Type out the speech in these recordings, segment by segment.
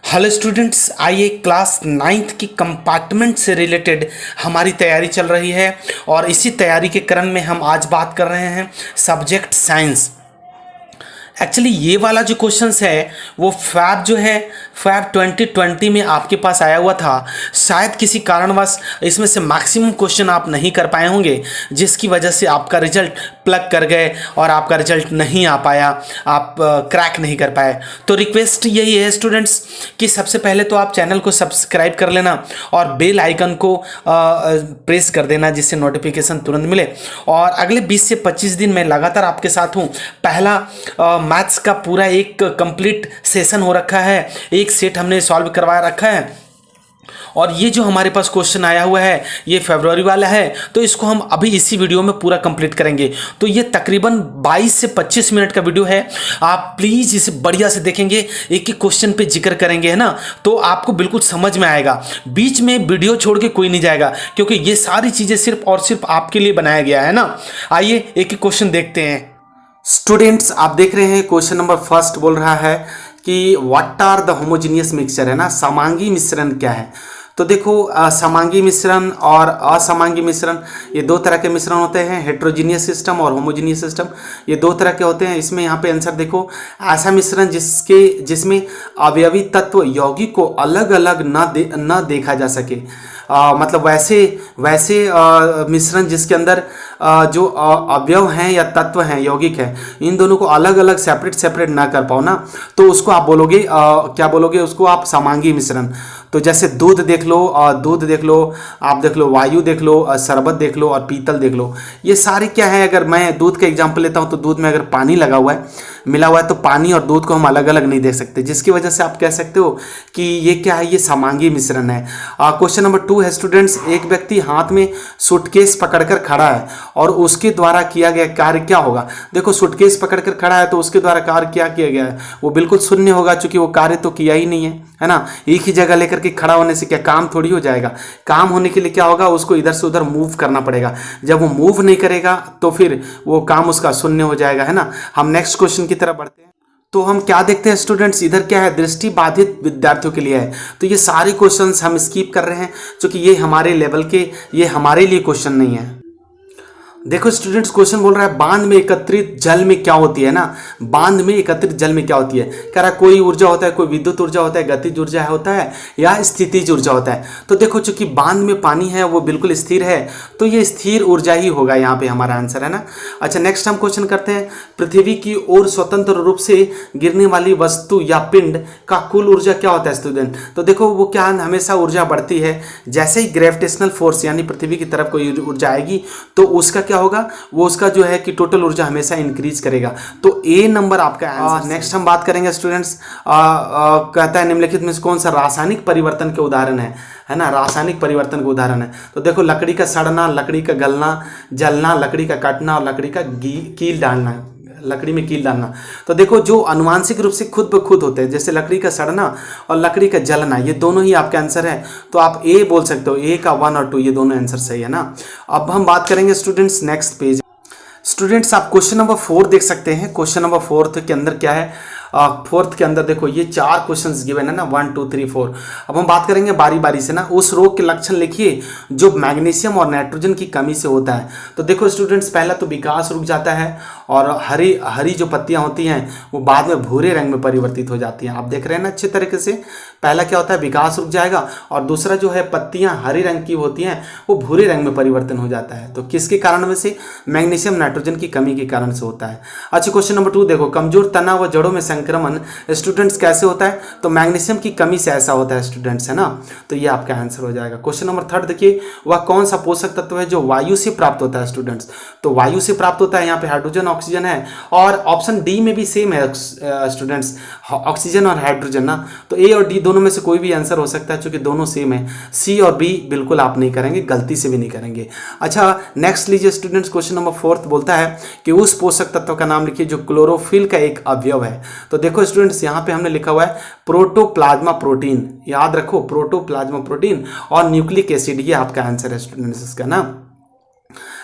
Hello students, आइए class ninth की compartment से रिलेटेड हमारी तैयारी चल रही है और इसी तैयारी के क्रम में हम आज बात कर रहे हैं सब्जेक्ट साइंस। एक्चुअली ये वाला जो क्वेश्चंस है वो फैब जो है फैब 2020 में आपके पास आया हुआ था। शायद किसी कारणवश इसमें से मैक्सिमम क्वेश्चन आप नहीं कर पाए होंगे, जिसकी वजह से आपका रिजल्ट प्लग कर गए और आपका रिजल्ट नहीं आ पाया, आप क्रैक नहीं कर पाए। तो रिक्वेस्ट यही है स्टूडेंट्स कि सबसे पहले तो आप चैनल को सब्सक्राइब कर लेना और बेल आइकन को प्रेस कर देना, जिससे नोटिफिकेशन तुरंत मिले। और अगले 20 से 25 दिन मैं लगातार आपके साथ हूँ। पहला मैथ्स का पूरा एक कंप्लीट सेशन हो रखा है, एक सेट हमने सॉल्व करवा रखा है और ये जो हमारे पास क्वेश्चन आया हुआ है ये फरवरी वाला है, तो इसको हम अभी इसी वीडियो में पूरा कंप्लीट करेंगे। तो ये तकरीबन 22 से 25 मिनट का वीडियो है, आप प्लीज़ इसे बढ़िया से देखेंगे, एक एक क्वेश्चन पे जिक्र करेंगे, है ना, तो आपको बिल्कुल समझ में आएगा। बीच में वीडियो छोड़ के कोई नहीं जाएगा, क्योंकि ये सारी चीज़ें सिर्फ और सिर्फ आपके लिए बनाया गया है ना। आइए एक एक क्वेश्चन देखते हैं। स्टूडेंट्स, आप देख रहे हैं क्वेश्चन नंबर फर्स्ट बोल रहा है कि what are the homogeneous mixture, है ना, समांगी मिश्रण क्या है। तो देखो समांगी मिश्रण और असमांगी मिश्रण ये दो तरह के मिश्रण होते हैं, हेट्रोजीनियस सिस्टम और होमोजीनियस सिस्टम, ये दो तरह के होते हैं। इसमें यहाँ पे आंसर देखो, ऐसा मिश्रण जिसमें अवयवी तत्व यौगिक को अलग अलग न देखा जा सके। मतलब वैसे मिश्रण जिसके अंदर जो अवयव हैं या तत्व हैं यौगिक है, इन दोनों को अलग अलग सेपरेट ना कर पाओ ना, तो उसको आप बोलोगे क्या बोलोगे, उसको आप समांगी मिश्रण। तो जैसे दूध देख लो, आप देख लो वायु देख लो, शरबत देख लो और पीतल देख लो, ये सारे क्या है। अगर मैं दूध का एग्जांपल लेता हूँ तो दूध में अगर पानी लगा हुआ है, मिला हुआ है, तो पानी और दूध को हम अलग अलग नहीं देख सकते, जिसकी वजह से आप कह सकते हो कि ये क्या है, ये समांगी मिश्रण है। क्वेश्चन नंबर 2 है स्टूडेंट्स, एक व्यक्ति हाथ में सूटकेस पकड़कर खड़ा है और उसके द्वारा किया गया कार्य क्या होगा। देखो सूटकेस पकड़कर खड़ा है तो उसके द्वारा कार्य क्या किया गया है, वो बिल्कुल शून्य होगा, क्योंकि वो कार्य तो किया ही नहीं है ना। एक ही जगह लेकर के खड़ा होने से क्या काम थोड़ी हो जाएगा। काम होने के लिए क्या होगा, उसको इधर से उधर मूव करना पड़ेगा। जब वो मूव नहीं करेगा तो फिर वो काम उसका शून्य हो जाएगा, है ना। हम नेक्स्ट क्वेश्चन की तरफ बढ़ते हैं। तो हम क्या देखते हैं स्टूडेंट्स, इधर क्या है, दृष्टि बाधित विद्यार्थियों के लिए है। तो ये सारे क्वेश्चंस हम स्किप कर रहे हैं, क्योंकि ये हमारे लेवल के, ये हमारे लिए क्वेश्चन नहीं है। देखो स्टूडेंट्स, क्वेश्चन बोल रहा है बांध में एकत्रित जल में क्या होती है ना, बांध में एकत्रित जल में क्या होती है। कह रहा कोई ऊर्जा होता है, कोई विद्युत ऊर्जा होता है, गतिज ऊर्जा होता है या स्थितिज ऊर्जा होता है। तो देखो चूंकि बांध में पानी है वो बिल्कुल स्थिर है, तो ये स्थिर ऊर्जा ही होगा यहाँ पे हमारा आंसर, है ना। अच्छा नेक्स्ट हम क्वेश्चन करते हैं, पृथ्वी की ओर स्वतंत्र रूप से गिरने वाली वस्तु या पिंड का कुल ऊर्जा क्या होता है स्टूडेंट। तो देखो वो क्या हमेशा ऊर्जा बढ़ती है, जैसे ही ग्रेविटेशनल फोर्स यानी पृथ्वी की तरफ कोई ऊर्जा आएगी तो उसका क्या होगा, वो उसका जो है कि टोटल ऊर्जा हमेशा इंक्रीज करेगा। तो ए नंबर आपका आंसर। नेक्स्ट हम बात करेंगे स्टूडेंट्स, कहता है निम्नलिखित में से कौन सा रासायनिक परिवर्तन के उदाहरण है ना, रासायनिक परिवर्तन का उदाहरण है। तो देखो लकड़ी का सड़ना, लकड़ी का गलना, जलना, लकड़ी का कटना और लकड़ी का कील डालना, लकड़ी में कील डालना। तो देखो जो अनुवांशिक रूप से खुद ब खुद होते हैं, जैसे लकड़ी का सड़ना और लकड़ी का जलना, ये दोनों ही आपका आंसर है। तो आप ए बोल सकते हो, ए का 1 और 2 ये दोनों आंसर सही है ना। अब हम बात करेंगे स्टूडेंट्स नेक्स्ट पेज। स्टूडेंट्स आप क्वेश्चन नंबर 4 देख सकते हैं। क्वेश्चन नंबर 4 के अंदर क्या है, फोर्थ के अंदर देखो ये 4 क्वेश्चंस गिवन है ना, 1 2 3 4। अब हम बात करेंगे बारी बारी से ना। उस रोग के लक्षण लिखिए जो मैग्नीशियम और नाइट्रोजन की कमी से होता है। तो देखो स्टूडेंट्स, पहला तो विकास रुक जाता है और हरी जो पत्तियां होती हैं वो बाद में भूरे रंग में परिवर्तित हो जाती हैं। आप देख रहे हैं ना अच्छे तरीके से, पहला क्या होता है, विकास रुक जाएगा, और दूसरा जो है पत्तियां हरे रंग की होती हैं वो भूरे रंग में परिवर्तन हो जाता है। तो किसके कारण में से, मैग्नीशियम नाइट्रोजन की कमी के कारण से होता है। अच्छा क्वेश्चन नंबर 2 देखो, कमजोर तना व जड़ों में संक्रमण स्टूडेंट्स कैसे होता है। तो मैग्नीशियम की कमी से ऐसा होता है स्टूडेंट्स, है ना। तो ये आपका आंसर हो जाएगा। क्वेश्चन नंबर 3 देखिए, वह कौन सा पोषक तत्व है जो वायु से प्राप्त होता है स्टूडेंट्स। तो वायु से प्राप्त होता है, यहाँ पे हाइड्रोजन ऑक्सीजन है, और ऑप्शन डी में भी सेम है स्टूडेंट्स, ऑक्सीजन और हाइड्रोजन ना। तो ए और डी दोनों में से कोई भी आंसर हो सकता है, क्योंकि दोनों सेम है। सी और बी बिल्कुल आप नहीं करेंगे, गलती से भी नहीं करेंगे। अच्छा नेक्स्ट लीजिए स्टूडेंट्स, क्वेश्चन नंबर 4 बोलता है कि उस पोषक तत्व का नाम लिखिए जो क्लोरोफिल का एक अवयव है। तो देखो स्टूडेंट्स, यहाँ पे हमने लिखा हुआ है प्रोटोप्लाज्मा प्रोटीन, याद रखो प्रोटोप्लाज्मा प्रोटीन और न्यूक्लिक एसिड, ये आपका आंसर है स्टूडेंट्स इसका ना।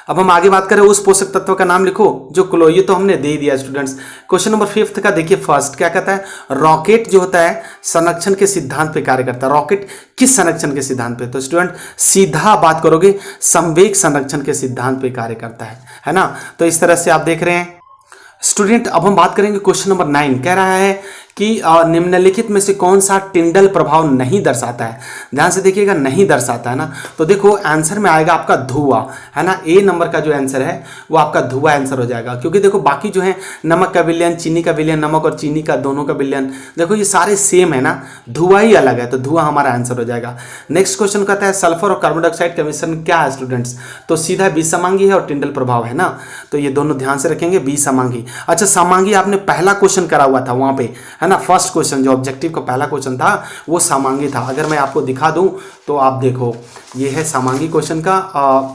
अब हम आगे बात करें उस पोषक तत्व का नाम लिखो जो क्लो, ये तो हमने दे ही दिया स्टूडेंट्स। क्वेश्चन नंबर 5 का देखिए, फर्स्ट क्या कहता है, रॉकेट जो होता है संरक्षण के सिद्धांत पे कार्य करता है। रॉकेट किस संरक्षण के सिद्धांत पे? तो स्टूडेंट सीधा बात करोगे, संवेग संरक्षण के सिद्धांत पे कार्य करता है ना। तो इस तरह से आप देख रहे हैं स्टूडेंट। अब हम बात करेंगे क्वेश्चन नंबर 9, कह रहा है कि निम्नलिखित में से कौन सा टिंडल प्रभाव नहीं दर्शाता है। ध्यान से देखिएगा, नहीं दर्शाता है ना। तो देखो आंसर में आएगा आपका धुआं, है ना। ए नंबर का जो आंसर है वो आपका धुआं आंसर हो जाएगा, क्योंकि देखो बाकी जो है नमक का विलयन, चीनी का विलयन, नमक और चीनी का दोनों का विलयन, देखो ये सारे सेम है ना, धुआं ही अलग है, तो धुआं हमारा आंसर हो जाएगा। नेक्स्ट क्वेश्चन कहता है सल्फर और कार्बन डाइऑक्साइड का मिश्रण क्या है स्टूडेंट्स? तो सीधा बीसमांगी है और टिंडल प्रभाव है ना, तो ये दोनों ध्यान से रखेंगे, बीसमांगी। अच्छा, समांगी आपने पहला क्वेश्चन करा हुआ था वहां पे, है ना। फर्स्ट क्वेश्चन जो ऑब्जेक्टिव का पहला क्वेश्चन था वो समांगी था। अगर मैं आपको दिखा दूं तो आप देखो, ये है समांगी क्वेश्चन का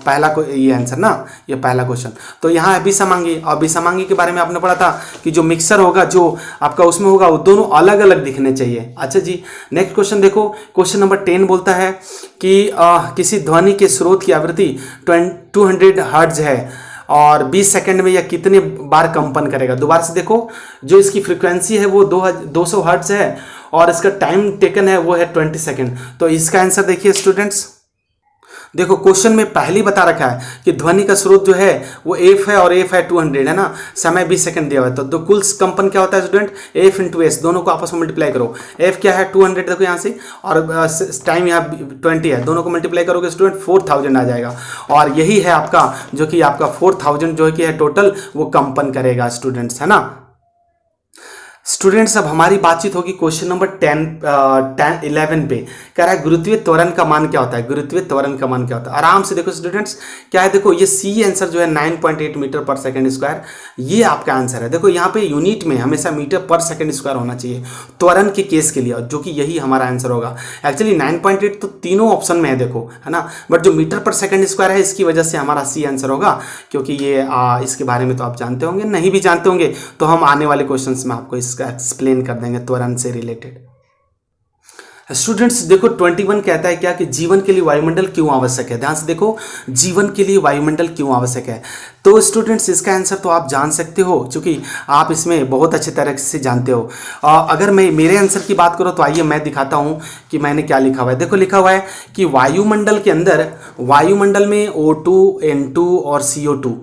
पहला ये आंसर ना, ये पहला क्वेश्चन। तो यहाँ है बीसमांगी, और बीसमांगी के बारे में आपने पढ़ा था कि जो मिक्सर होगा जो आपका उसमें होगा वो दोनों अलग अलग दिखने चाहिए। अच्छा जी, नेक्स्ट क्वेश्चन देखो, क्वेश्चन नंबर 10 बोलता है कि किसी ध्वनि के स्रोत की आवृत्ति 200 हर्ट्ज है और 20 सेकंड में यह कितने बार कंपन करेगा। दोबारा से देखो, जो इसकी फ्रीक्वेंसी है वो 200 हर्ट्ज है और इसका टाइम टेकन है वो है 20 सेकंड। तो इसका आंसर देखिए स्टूडेंट्स, देखो क्वेश्चन में पहले ही बता रखा है कि ध्वनि का स्रोत जो है वो एफ है और एफ है 200 है ना, समय 20 सेकंड दिया हुआ है। तो कुल कंपन क्या होता है स्टूडेंट, एफ इंटू एस, दोनों को आपस में मल्टीप्लाई करो। एफ क्या है 200 देखो यहाँ से, और टाइम यहाँ 20 है, दोनों को मल्टीप्लाई करोगे स्टूडेंट 4000 आ जाएगा। और यही है आपका जो कि आपका 4000 जो कि है टोटल वो कंपन करेगा स्टूडेंट्स, है ना। स्टूडेंट्स अब हमारी बातचीत होगी क्वेश्चन नंबर 11 पे। कह रहा है गुरुत्वीय त्वरण का मान क्या होता है। गुरुत्वीय त्वरण का मान क्या होता है, आराम से देखो स्टूडेंट्स, क्या है देखो ये सी आंसर जो है 9.8 मीटर पर सेकंड स्क्वायर, ये आपका आंसर है। देखो यहाँ पे यूनिट में हमेशा मीटर पर सेकंड स्क्वायर होना चाहिए त्वरण के केस के लिए, जो कि यही हमारा आंसर होगा। एक्चुअली 9.8 तो तीनों ऑप्शन में है देखो, है ना, बट जो मीटर पर सेकंड स्क्वायर है इसकी वजह से हमारा सी आंसर होगा, क्योंकि ये इसके बारे में तो आप जानते होंगे, नहीं भी जानते होंगे तो हम आने वाले क्वेश्चन में आपको एक्सप्लेन कर देंगे त्वरण से रिलेटेड। स्टूडेंट्स देखो 21 कहता है क्या कि जीवन के लिए वायुमंडल क्यों आवश्यक है। ध्यान से देखो, जीवन के लिए वायुमंडल क्यों आवश्यक है। तो स्टूडेंट्स इसका आंसर तो आप जान सकते हो, क्योंकि आप इसमें बहुत अच्छे तरह से जानते हो। अगर मैं मेरे आंसर की बात करूं तो आइए मैं दिखाता हूं कि मैंने क्या लिखा हुआ है। देखो लिखा हुआ है कि वायुमंडल के अंदर, वायुमंडल में O2, N2 और CO2,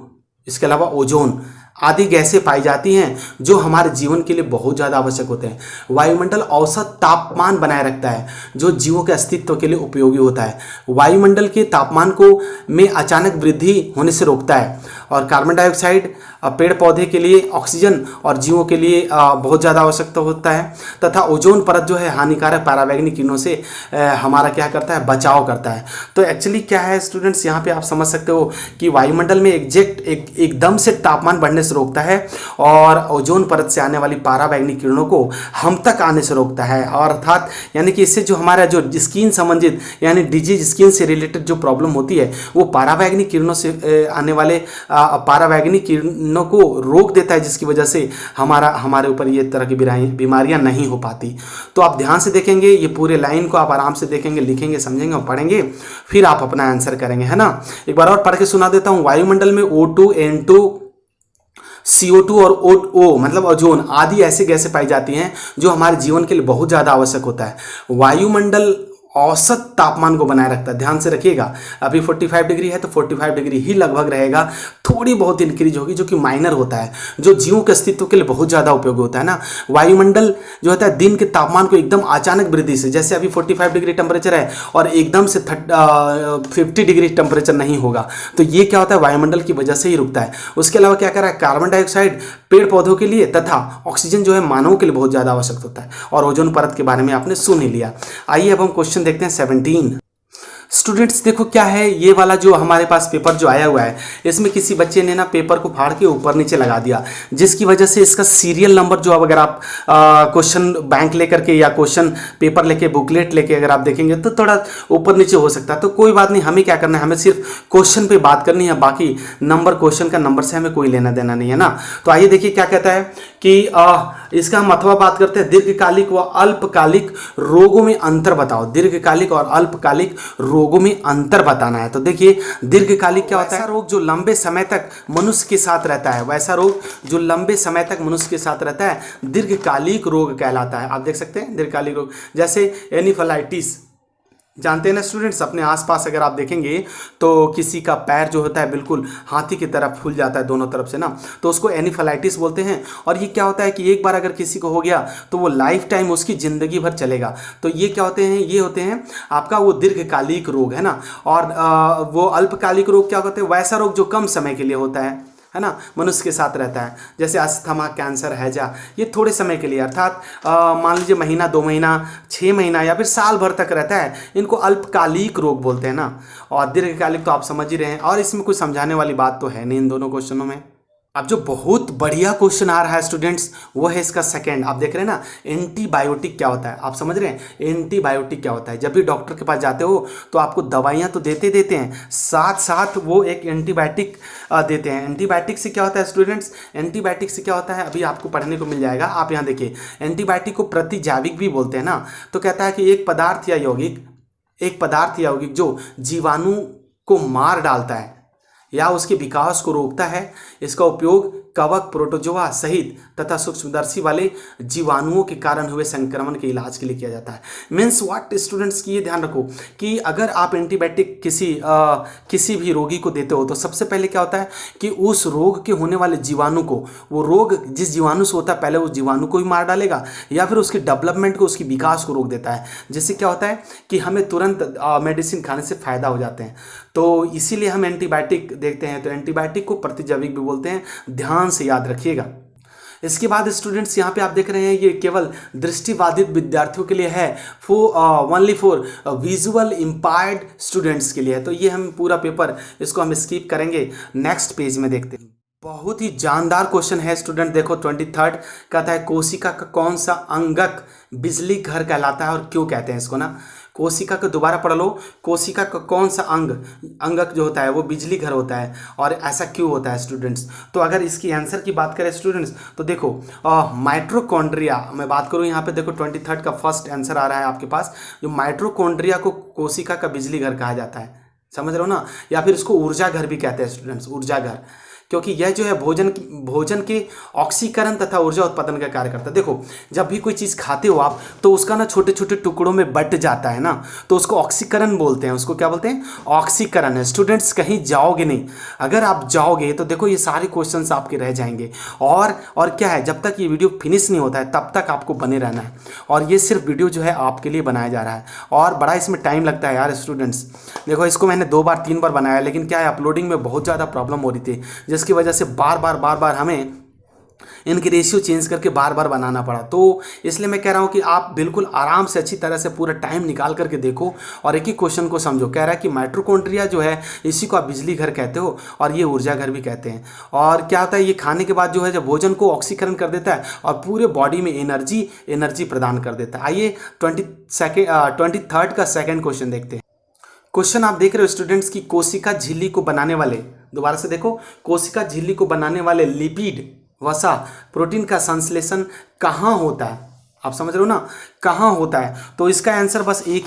इसके अलावा ओजोन आदि गैसें पाई जाती हैं जो हमारे जीवन के लिए बहुत ज़्यादा आवश्यक होते हैं। वायुमंडल औसत तापमान बनाए रखता है जो जीवों के अस्तित्व के लिए उपयोगी होता है। वायुमंडल के तापमान को में अचानक वृद्धि होने से रोकता है, और कार्बन डाइऑक्साइड पेड़ पौधे के लिए, ऑक्सीजन और जीवों के लिए बहुत ज़्यादा आवश्यकता होता है, तथा ओजोन परत जो है हानिकारक पराबैंगनी किरणों से हमारा क्या करता है, बचाव करता है। तो एक्चुअली क्या है स्टूडेंट्स, यहाँ पे आप समझ सकते हो कि वायुमंडल में एकदम से तापमान बढ़ने से रोकता है, और ओजोन परत से आने वाली पराबैंगनी किरणों को हम तक आने से रोकता है। और अर्थात यानी कि इससे जो हमारा जो स्किन संबंधित यानी डिजीज, स्किन से रिलेटेड जो प्रॉब्लम होती है वो पराबैंगनी किरणों से आने वाले पराबैंगनी किरणों को रोक देता है, जिसकी वजह से हमारे ऊपर ये तरह की बीमारियां नहीं हो पाती। तो आप ध्यान से देखेंगे, ये पूरे लाइन को आप आराम से देखेंगे, लिखेंगे, समझेंगे और पढ़ेंगे, फिर आप अपना आंसर करेंगे, है ना। एक बार और पढ़ के सुना देता हूं। वायुमंडल में O2, N2, CO2 और O मतलब ओजोन आदि ऐसी गैसें पाई जाती हैं जो हमारे जीवन के लिए बहुत ज़्यादा आवश्यक होता है। वायुमंडल औसत तापमान को बनाए रखता है। ध्यान से रखिएगा, अभी 45 डिग्री है तो 45 डिग्री ही लगभग रहेगा, थोड़ी बहुत इंक्रीज होगी जो कि माइनर होता है, जो जीवों के अस्तित्व के लिए बहुत ज़्यादा उपयोगी होता है ना। वायुमंडल जो होता है दिन के तापमान को एकदम अचानक वृद्धि से, जैसे अभी 45 डिग्री टेम्परेचर है और एकदम से 50 डिग्री टेम्परेचर नहीं होगा, तो ये क्या होता है, वायुमंडल की वजह से ही रुकता है। उसके अलावा क्या कर रहा है, कार्बन डाइऑक्साइड पेड़ पौधों के लिए तथा ऑक्सीजन जो है मानवों के लिए बहुत ज़्यादा आवश्यक होता है, और ओजोन परत के बारे में आपने सुन ही लिया। आइए अब हम क्वेश्चन देखते हैं 17। स्टूडेंट्स देखो क्या है, ये वाला जो हमारे पास पेपर जो आया हुआ है, इसमें किसी बच्चे ने ना पेपर को फाड़ के ऊपर नीचे लगा दिया, जिसकी वजह से इसका सीरियल नंबर जो, अब अगर आप क्वेश्चन बैंक लेकर के या क्वेश्चन पेपर लेके, बुकलेट लेके अगर आप देखेंगे तो थोड़ा ऊपर नीचे हो सकता है। तो कोई बात नहीं, हमें क्या करना है, हमें सिर्फ क्वेश्चन पे बात करनी है, बाकी नंबर क्वेश्चन का नंबर से हमें कोई लेना देना नहीं है ना। तो आइए देखिए क्या कहता है कि इसका हम अथवा बात करते हैं दीर्घकालिक व अल्पकालिक रोगों में अंतर बताओ। दीर्घकालिक और अल्पकालिक रोगों में अंतर बताना है। तो देखिए दीर्घकालिक क्या होता है? रोग जो लंबे समय तक मनुष्य के साथ रहता है, वैसा रोग जो लंबे समय तक मनुष्य के साथ रहता है दीर्घकालिक रोग कहलाता है। आप देख सकते हैं दीर्घकालिक रोग, जैसे एनिफेलाइटिस, जानते हैं ना स्टूडेंट्स, अपने आसपास अगर आप देखेंगे तो किसी का पैर जो होता है बिल्कुल हाथी की तरफ फूल जाता है दोनों तरफ से ना, तो उसको एनिफेलाइटिस बोलते हैं। और ये क्या होता है कि एक बार अगर किसी को हो गया तो वो लाइफ टाइम उसकी ज़िंदगी भर चलेगा। तो ये क्या होते हैं? ये होते हैं आपका वो दीर्घकालिक रोग है ना। और वो अल्पकालिक रोग क्या होते हैं? वैसा रोग जो कम समय के लिए होता है ना, मनुष्य के साथ रहता है, जैसे अस्थमा, कैंसर, हैजा, ये थोड़े समय के लिए अर्थात मान लीजिए महीना, 2 महीना, 6 महीना या फिर साल भर तक रहता है, इनको अल्पकालिक रोग बोलते हैं ना। और दीर्घकालिक तो आप समझ ही रहे हैं, और इसमें कुछ समझाने वाली बात तो है नहीं इन दोनों क्वेश्चनों में। अब जो बहुत बढ़िया क्वेश्चन आ रहा है स्टूडेंट्स, वो है इसका सेकंड। आप देख रहे हैं ना, एंटीबायोटिक क्या होता है? आप समझ रहे हैं एंटीबायोटिक क्या होता है? जब भी डॉक्टर के पास जाते हो तो आपको दवाइयाँ तो देते हैं, साथ साथ वो एक एंटीबायोटिक देते हैं। एंटीबायोटिक से क्या होता है स्टूडेंट्स? एंटीबायोटिक से क्या होता है अभी आपको पढ़ने को मिल जाएगा। आप यहाँ देखिए, एंटीबायोटिक को प्रतिजैविक भी बोलते हैं ना। तो कहता है कि एक पदार्थ या यौगिक जो जीवाणु को मार डालता है या उसके विकास को रोकता है, इसका उपयोग कवक, प्रोटोजोआ सहित तथा सूक्ष्मदर्शी वाले जीवाणुओं के कारण हुए संक्रमण के इलाज के लिए किया जाता है। मीन्स व्हाट स्टूडेंट्स की ये ध्यान रखो कि अगर आप एंटीबायोटिक किसी भी रोगी को देते हो तो सबसे पहले क्या होता है कि उस रोग के होने वाले जीवाणु को, वो रोग जिस जीवाणु से होता है पहले उस जीवाणु को ही मार डालेगा या फिर उसके डेवलपमेंट को, उसकी विकास को रोक देता है, जिससे क्या होता है कि हमें तुरंत मेडिसिन खाने से फायदा हो जाते हैं। तो इसीलिए हम एंटीबायोटिक देखते हैं। तो एंटीबायोटिक को प्रतिजैविक भी बोलते हैं, ध्यान से याद रखिएगा। इसके बाद स्टूडेंट्स यहाँ पे आप देख रहे हैं ये केवल दृष्टिबाधित विद्यार्थियों के लिए है, only for visual impaired students के लिए है। तो ये हम पूरा पेपर इसको हम स्किप करेंगे, नेक्स्ट पेज में देखते हैं। बहुत ही जानदार क्वेश्चन है स्टूडेंट, देखो 23rd कहता है कोशिका का कौन सा अंगक बिजली घर कहलाता है और क्यों कहते हैं इसको ना। कोशिका को दोबारा पढ़ लो, कोशिका का कौन सा अंगक जो होता है वो बिजली घर होता है और ऐसा क्यों होता है स्टूडेंट्स। तो अगर इसकी आंसर की बात करें स्टूडेंट्स तो देखो माइट्रोकॉन्ड्रिया, मैं बात करूँ यहाँ पे देखो 23rd का फर्स्ट आंसर आ रहा है आपके पास, जो माइट्रोकॉन्ड्रिया को कोशिका का बिजली घर कहा जाता है, समझ रहे हो ना। या फिर इसको ऊर्जा घर भी कहते हैं स्टूडेंट्स, ऊर्जा घर, क्योंकि यह जो है भोजन के ऑक्सीकरण तथा ऊर्जा उत्पादन का कार्य करता है। देखो जब भी कोई चीज़ खाते हो आप तो उसका ना छोटे छोटे टुकड़ों में बट जाता है ना, तो उसको ऑक्सीकरण बोलते हैं। उसको क्या बोलते हैं? ऑक्सीकरण है। स्टूडेंट्स कहीं जाओगे नहीं, अगर आप जाओगे तो देखो ये सारे क्वेश्चंस आपके रह जाएंगे। और क्या है, जब तक ये वीडियो फिनिश नहीं होता है तब तक आपको बने रहना है। और ये सिर्फ वीडियो जो है आपके लिए बनाया जा रहा है और बड़ा इसमें टाइम लगता है यार स्टूडेंट्स। देखो इसको मैंने 2 बार 3 बार बनाया, लेकिन क्या है अपलोडिंग में बहुत ज़्यादा प्रॉब्लम हो रही थी, जिसकी वजह से बार बार हमें इनकी रेशियो चेंज करके बार बार बनाना पड़ा। तो इसलिए मैं कह रहा हूँ कि आप बिल्कुल आराम से अच्छी तरह से पूरा टाइम निकाल करके देखो और एक ही क्वेश्चन को समझो। कह रहा है कि माइट्रोकॉन्ड्रिया जो है इसी को आप बिजली घर कहते हो और ये ऊर्जा घर भी कहते हैं। और क्या होता है, ये खाने के बाद जो है जब भोजन को ऑक्सीकरण कर देता है और पूरे बॉडी में एनर्जी प्रदान कर देता है। आइए 23rd का सेकेंड क्वेश्चन देखते हैं। क्वेश्चन आप देख रहे हो स्टूडेंट्स की कोशिका झिल्ली को बनाने वाले, दोबारा से देखो, कोशिका झिल्ली को बनाने वाले लिपिड, वसा, प्रोटीन का संश्लेषण कहाँ होता है? आप समझ रहे हो ना, कहाँ होता है? तो इसका आंसर बस एक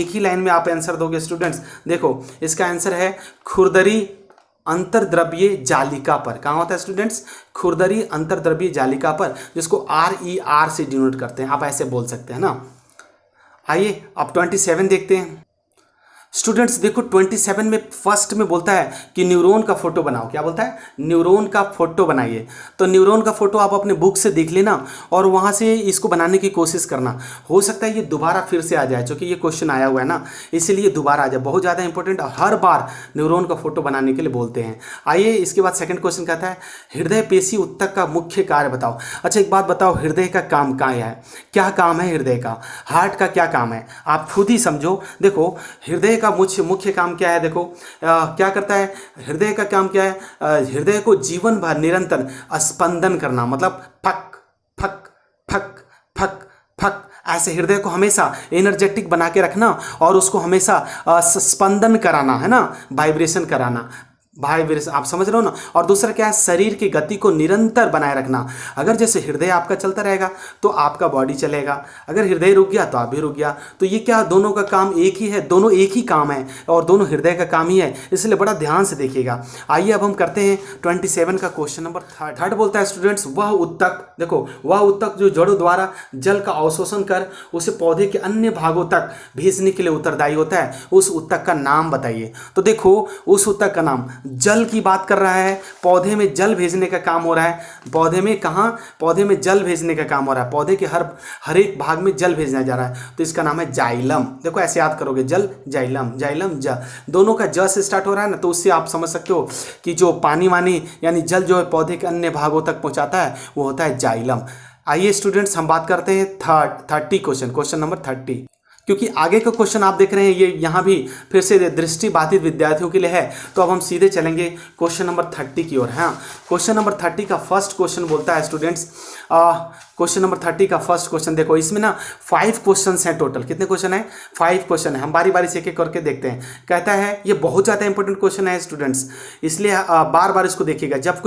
ही लाइन में आप आंसर दोगे स्टूडेंट्स। देखो इसका आंसर है खुरदरी अंतर्द्रव्यीय जालिका पर। कहाँ होता है स्टूडेंट्स? खुरदरी अंतर्द्रव्यीय जालिका पर, जिसको RER से डिनोट करते हैं, आप ऐसे बोल सकते हैं ना। आइए अब 27 देखते हैं स्टूडेंट्स। देखो 27 में फर्स्ट में बोलता है कि न्यूरॉन का फोटो बनाओ। क्या बोलता है? न्यूरॉन का फोटो बनाइए। तो न्यूरॉन का फोटो आप अपने बुक से देख लेना और वहाँ से इसको बनाने की कोशिश करना। हो सकता है ये दोबारा फिर से आ जाए, क्योंकि ये क्वेश्चन आया हुआ है ना, इसीलिए दोबारा आ जाए। बहुत ज़्यादा इंपॉर्टेंट, हर बार न्यूरॉन का फोटो बनाने के लिए बोलते हैं। आइए इसके बाद सेकेंड क्वेश्चन कहता है हृदय पेशी ऊतक का मुख्य कार्य बताओ। अच्छा एक बात बताओ, हृदय का काम क्या है? क्या काम है हृदय का? हार्ट का क्या काम है? आप खुद ही समझो। देखो हृदय का मुख्य काम क्या है? देखो क्या करता है हृदय का काम क्या है? हृदय को जीवन भर निरंतर स्पंदन करना, मतलब fuck fuck fuck fuck fuck, ऐसे हृदय को हमेशा एनर्जेटिक बना के रखना और उसको हमेशा स्पंदन कराना, है ना, वाइब्रेशन कराना। भाई वीर, आप समझ रहे हो ना। और दूसरा क्या है, शरीर की गति को निरंतर बनाए रखना। अगर जैसे हृदय आपका चलता रहेगा तो आपका बॉडी चलेगा, अगर हृदय रुक गया तो आप भी रुक गया। तो ये क्या, दोनों का काम एक ही है, दोनों एक ही काम है और दोनों हृदय का काम ही है, इसलिए बड़ा ध्यान से देखिएगा। आइए अब हम करते हैं 27 का क्वेश्चन नंबर थर्ड बोलता है स्टूडेंट्स, वह उत्तक, देखो वह उत्तक जो जड़ों द्वारा जल का अवशोषण कर उसे पौधे के अन्य भागों तक भेजने के लिए उत्तरदायी होता है, उस उत्तक का नाम बताइए। तो देखो उस उत्तक का नाम, जल की बात कर रहा है, पौधे में जल भेजने का काम हो रहा है, पौधे में कहाँ, पौधे में जल भेजने का काम हो रहा है, पौधे के हर एक भाग में जल भेजना जा रहा है, तो इसका नाम है जाइलम। देखो ऐसे याद करोगे, जल जाइलम, जाइलम ज, दोनों का ज से स्टार्ट हो रहा है ना, तो उससे आप समझ सकते हो कि जो पानी वानी यानी जल जो है पौधे के अन्य भागों तक पहुंचाता है वो होता है जाइलम। आइए स्टूडेंट्स हम बात करते हैं 30 क्वेश्चन नंबर 30, क्योंकि आगे का क्वेश्चन आप देख रहे हैं ये यहाँ भी फिर से दृष्टिबाधित विद्यार्थियों के लिए है, तो अब हम सीधे चलेंगे क्वेश्चन नंबर 30 की ओर। हाँ, क्वेश्चन नंबर 30 का फर्स्ट क्वेश्चन बोलता है स्टूडेंट्स, क्वेश्चन नंबर 30 का फर्स्ट क्वेश्चन देखो, इसमें ना 5 क्वेश्चन हैं टोटल। कितने क्वेश्चन है? 5 क्वेश्चन है। हम बारी बारी से एक एक करके देखते हैं। कहता है ये बहुत ज़्यादा इंपॉर्टेंट क्वेश्चन है स्टूडेंट्स, इसलिए बार बार इसको देखिएगा। जब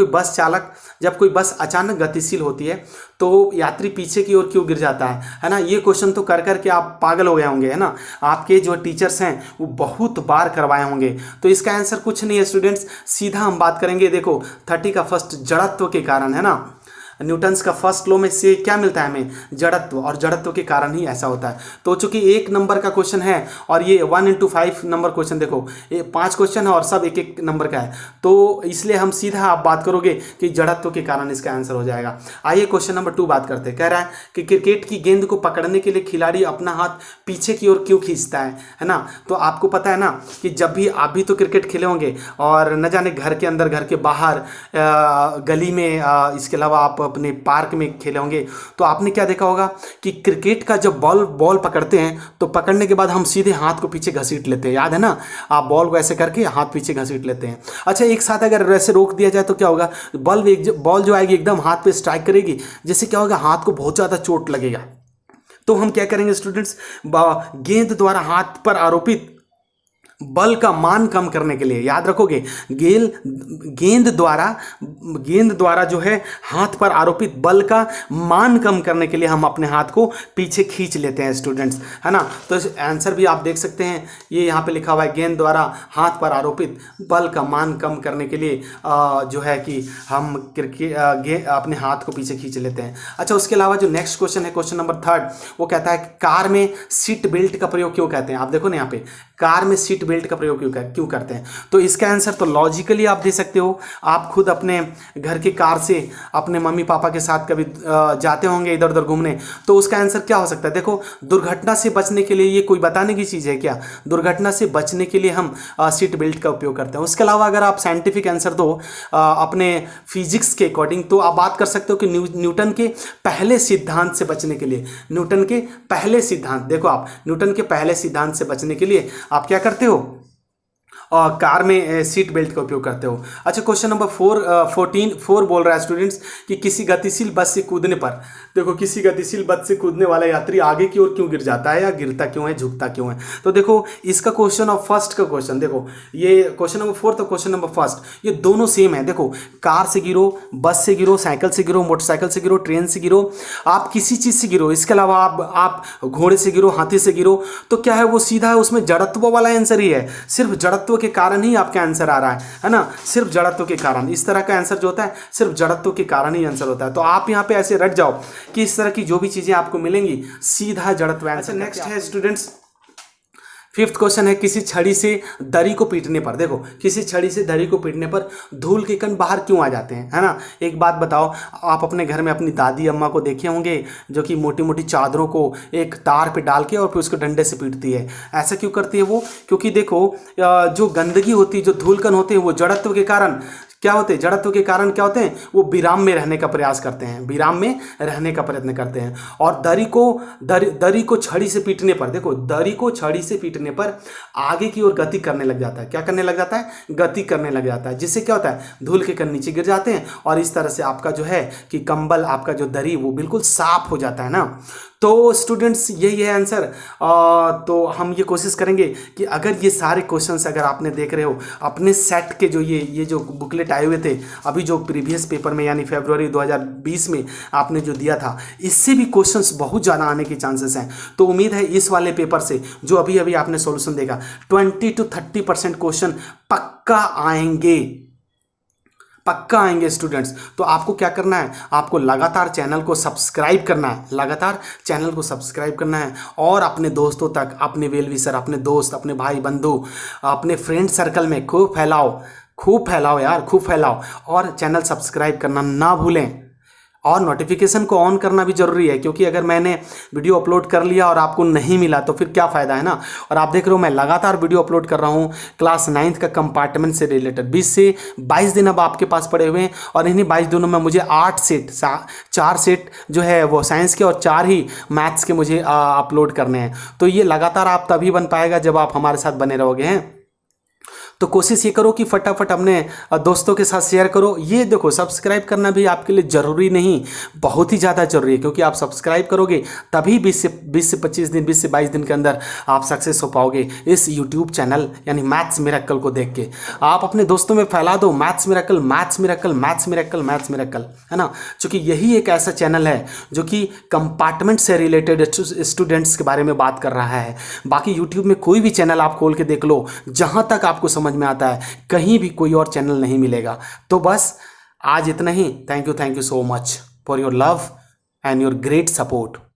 कोई बस अचानक गतिशील होती है तो यात्री पीछे की ओर क्यों गिर जाता है ना। ये क्वेश्चन तो कर करके आप पागल हो गए होंगे, है ना। आपके जो टीचर्स हैं वो बहुत बार करवाए होंगे। तो इसका आंसर कुछ नहीं है स्टूडेंट्स, सीधा हम बात करेंगे। देखो 30 का फर्स्ट, जड़त्व के कारण, है ना। न्यूटन्स का फर्स्ट लॉ में से क्या मिलता है हमें? जड़त्व, और जड़त्व के कारण ही ऐसा होता है। तो चूंकि 1 नंबर का क्वेश्चन है और ये 1 into 5 नंबर क्वेश्चन, देखो ये 5 क्वेश्चन है और सब 1-1 नंबर का है, तो इसलिए हम सीधा आप बात करोगे कि जड़त्व के कारण इसका आंसर हो जाएगा। आइए क्वेश्चन नंबर 2 बात करते हैं। कह रहा है कि क्रिकेट की गेंद को पकड़ने के लिए खिलाड़ी अपना हाथ पीछे की ओर क्यों खींचता है ना। तो आपको पता है ना कि जब भी आप भी तो क्रिकेट खेले होंगे और न जाने घर के अंदर, घर के बाहर, गली में, इसके अलावा आप अपने पार्क में खेले होंगे, तो आपने क्या देखा होगा कि क्रिकेट का जब बॉल पकड़ते हैं तो पकड़ने के बाद हम सीधे हाथ को पीछे घसीट लेते हैं, याद है ना। आप बॉल को ऐसे करके हाथ पीछे घसीट लेते हैं। अच्छा, एक साथ अगर वैसे रोक दिया जाए तो क्या होगा, बॉल जो आएगी एकदम हाथ पे स्ट्राइक करेगी, जिससे क्या होगा, हाथ को बहुत ज़्यादा चोट लगेगा। तो हम क्या करेंगे स्टूडेंट्स, गेंद द्वारा हाथ पर आरोपित बल का मान कम करने के लिए, याद रखोगे, गेंद द्वारा जो है हाथ पर आरोपित बल का मान कम करने के लिए हम अपने हाथ को पीछे खींच लेते हैं स्टूडेंट्स, है ना। तो आंसर भी आप देख सकते हैं, ये यहाँ पे लिखा हुआ है, गेंद द्वारा हाथ पर आरोपित बल का मान कम करने के लिए जो है कि हम अपने हाथ को पीछे खींच लेते हैं। अच्छा, उसके अलावा जो नेक्स्ट क्वेश्चन है, क्वेश्चन नंबर 3, वो कहता है कार में सीट बेल्ट का प्रयोग क्यों कहते हैं। आप देखो ना यहाँ पे, कार में सीट बेल्ट का प्रयोग क्यों करते हैं। तो इसका आंसर तो लॉजिकली आप दे सकते हो। आप खुद अपने घर की कार से अपने मम्मी पापा के साथ कभी जाते होंगे इधर उधर घूमने, तो उसका आंसर क्या हो सकता है। देखो, दुर्घटना से बचने के लिए, ये कोई बताने की चीज़ है क्या, दुर्घटना से बचने के लिए हम सीट बेल्ट का उपयोग करते हैं। उसके अलावा अगर आप साइंटिफिक आंसर दो अपने फिजिक्स के अकॉर्डिंग, तो आप बात कर सकते हो कि न्यूटन के पहले सिद्धांत से बचने के लिए, न्यूटन के पहले सिद्धांत, देखो आप न्यूटन के पहले सिद्धांत से बचने के लिए आप क्या करते हो, और कार में सीट बेल्ट का उपयोग करते हो। अच्छा, क्वेश्चन नंबर 4 बोल रहा है स्टूडेंट्स कि किसी गतिशील बस से कूदने पर, देखो किसी गतिशील बस से कूदने वाला यात्री आगे की ओर क्यों गिर जाता है, या गिरता क्यों है, झुकता क्यों है। तो देखो इसका क्वेश्चन और फर्स्ट का क्वेश्चन, देखो ये क्वेश्चन नंबर 4 तो क्वेश्चन नंबर फर्स्ट, ये दोनों सेम है। देखो, कार से गिरो, बस से गिरो, साइकिल से गिरो, मोटरसाइकिल से गिरो, ट्रेन से गिरो, आप किसी चीज़ से गिरो, इसके अलावा आप घोड़े से गिरो, हाथी से गिरो, तो क्या है, वो सीधा है, उसमें जड़त्व वाला आंसर ही है। सिर्फ जड़त्व के कारण ही आपका आंसर आ रहा है ना, सिर्फ जड़त्व के कारण। इस तरह का आंसर जो होता है सिर्फ जड़त्व के कारण ही आंसर होता है। तो आप यहाँ पे ऐसे रट जाओ कि इस तरह की जो भी चीजें आपको मिलेंगी सीधा जड़त्व आंसर। नेक्स्ट है स्टूडेंट्स, 5th क्वेश्चन है, किसी छड़ी से दरी को पीटने पर, देखो किसी छड़ी से दरी को पीटने पर धूल के कण बाहर क्यों आ जाते हैं, है ना। एक बात बताओ, आप अपने घर में अपनी दादी अम्मा को देखे होंगे जो कि मोटी मोटी चादरों को एक तार पे डाल के और फिर उसको डंडे से पीटती है। ऐसा क्यों करती है वो, क्योंकि देखो जो गंदगी होती है, जो धूल कण होते हैं, वो जड़त्व के कारण क्या होते हैं, जड़त्व के कारण क्या होते हैं, वो विराम में रहने का प्रयास करते हैं, विराम में रहने का प्रयत्न करते हैं। और दरी को छड़ी से पीटने पर, देखो दरी को छड़ी से पीटने पर आगे की ओर गति करने लग जाता है। क्या करने लग जाता है, गति करने लग जाता है, जिससे क्या होता है, धूल के कण नीचे गिर जाते हैं और इस तरह से आपका जो है कि कंबल, आपका जो दरी वो बिल्कुल साफ हो जाता है ना। तो स्टूडेंट्स यही है आंसर। तो हम ये कोशिश करेंगे कि अगर ये सारे क्वेश्चंस अगर आपने देख रहे हो अपने सेट के जो ये जो बुकलेट आए हुए थे अभी जो प्रीवियस पेपर में यानी फरवरी 2020 में आपने जो दिया था, इससे भी क्वेश्चंस बहुत ज़्यादा आने के चांसेस हैं। तो उम्मीद है इस वाले पेपर से जो अभी अभी आपने सॉल्यूशन देखा 20 to 30% क्वेश्चन पक्का आएंगे, पक्का आएंगे स्टूडेंट्स। तो आपको क्या करना है, आपको लगातार चैनल को सब्सक्राइब करना है, लगातार चैनल को सब्सक्राइब करना है और अपने दोस्तों तक, अपने वेल विशर, अपने दोस्त, अपने भाई बंधु, अपने फ्रेंड सर्कल में खूब फैलाओ, खूब फैलाओ यार, खूब फैलाओ। और चैनल सब्सक्राइब करना ना भूलें और नोटिफिकेशन को ऑन करना भी जरूरी है, क्योंकि अगर मैंने वीडियो अपलोड कर लिया और आपको नहीं मिला तो फिर क्या फ़ायदा है ना। और आप देख रहे हो मैं लगातार वीडियो अपलोड कर रहा हूँ क्लास 9th का कंपार्टमेंट से रिलेटेड। 20 से 22 दिन अब आपके पास पड़े हुए हैं और इन्हीं 22 दिनों में मुझे 8 सेट 4 सेट जो है वो साइंस के और 4 ही मैथ्स के मुझे अपलोड करने हैं। तो ये लगातार आप तभी बन पाएगा जब आप हमारे साथ बने रहोगे हैं। तो कोशिश ये करो कि फटाफट अपने दोस्तों के साथ शेयर करो। ये देखो सब्सक्राइब करना भी आपके लिए ज़रूरी नहीं, बहुत ही ज़्यादा ज़रूरी है, क्योंकि आप सब्सक्राइब करोगे तभी 20 से 25 दिन, 20 से 22 दिन के अंदर आप सक्सेस हो पाओगे इस यूट्यूब चैनल यानी मैथ्स मिरेकल को देख के। आप अपने दोस्तों में फैला दो maths miracle, maths miracle, maths miracle, maths miracle, है ना। क्योंकि यही एक ऐसा चैनल है जो कि कंपार्टमेंट से रिलेटेड स्टूडेंट्स के बारे में बात कर रहा है। बाकी यूट्यूब में कोई भी चैनल आप खोल के देख लो, जहाँ तक आपको समझ में आता है कहीं भी कोई और चैनल नहीं मिलेगा। तो बस आज इतना ही। Thank you so much for your love and your great support.